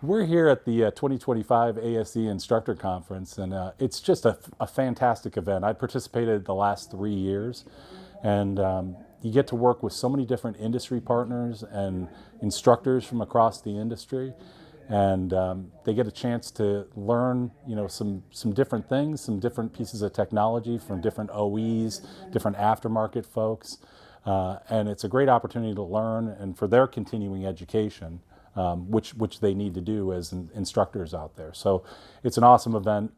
We're here at the 2025 ASE Instructor Conference, and it's just a fantastic event. I participated the last 3 years, and you get to work with so many different industry partners and instructors from across the industry, and they get a chance to learn, some different things, some different pieces of technology from different OEs, different aftermarket folks, and it's a great opportunity to learn and for their continuing education. Which they need to do as instructors out there. So it's an awesome event.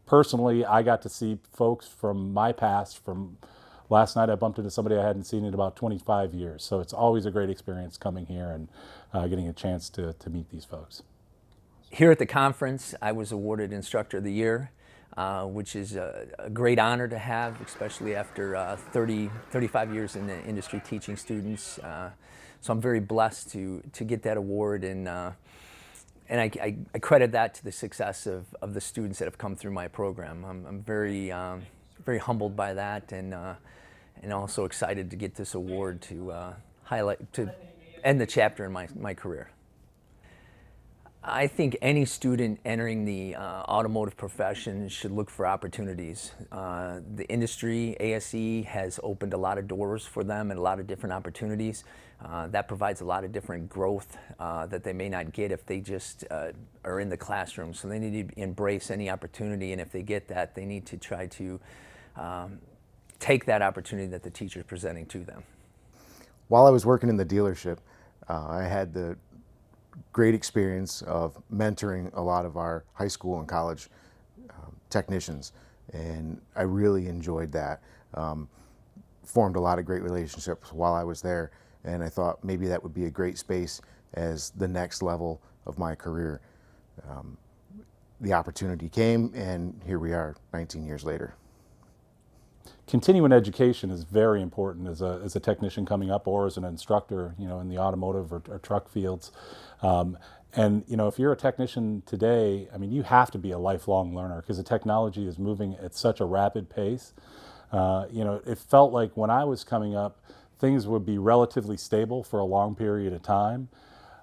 Personally, I got to see folks from my past. From last night, I bumped into somebody I hadn't seen in about 25 years. So it's always a great experience coming here and getting a chance to meet these folks. Here at the conference, I was awarded Instructor of the Year, which is a great honor to have, especially after 35 years in the industry teaching students. So I'm very blessed to get that award, and I credit that to the success of the students that have come through my program. I'm very humbled by that, and also excited to get this award to end the chapter in my career. I think any student entering the automotive profession should look for opportunities. The industry, ASE, has opened a lot of doors for them and a lot of different opportunities. That provides a lot of different growth that they may not get if they just are in the classroom. So they need to embrace any opportunity, and if they get that, they need to try to take that opportunity that the teacher is presenting to them. While I was working in the dealership, I had the great experience of mentoring a lot of our high school and college technicians, and I really enjoyed that. Formed a lot of great relationships while I was there, and I thought maybe that would be a great space as the next level of my career. The opportunity came, and here we are 19 years later. Continuing education is very important as a technician coming up, or as an instructor, in the automotive or truck fields. And if you're a technician today, you have to be a lifelong learner because the technology is moving at such a rapid pace. It felt like when I was coming up, things would be relatively stable for a long period of time.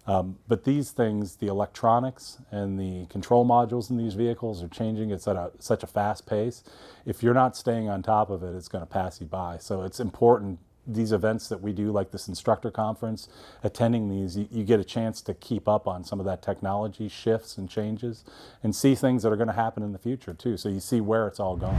But these things, the electronics and the control modules in these vehicles are changing at such a fast pace. If you're not staying on top of it, it's going to pass you by. So it's important, these events that we do, like this instructor conference, attending these, you get a chance to keep up on some of that technology shifts and changes and see things that are going to happen in the future too. So you see where it's all going.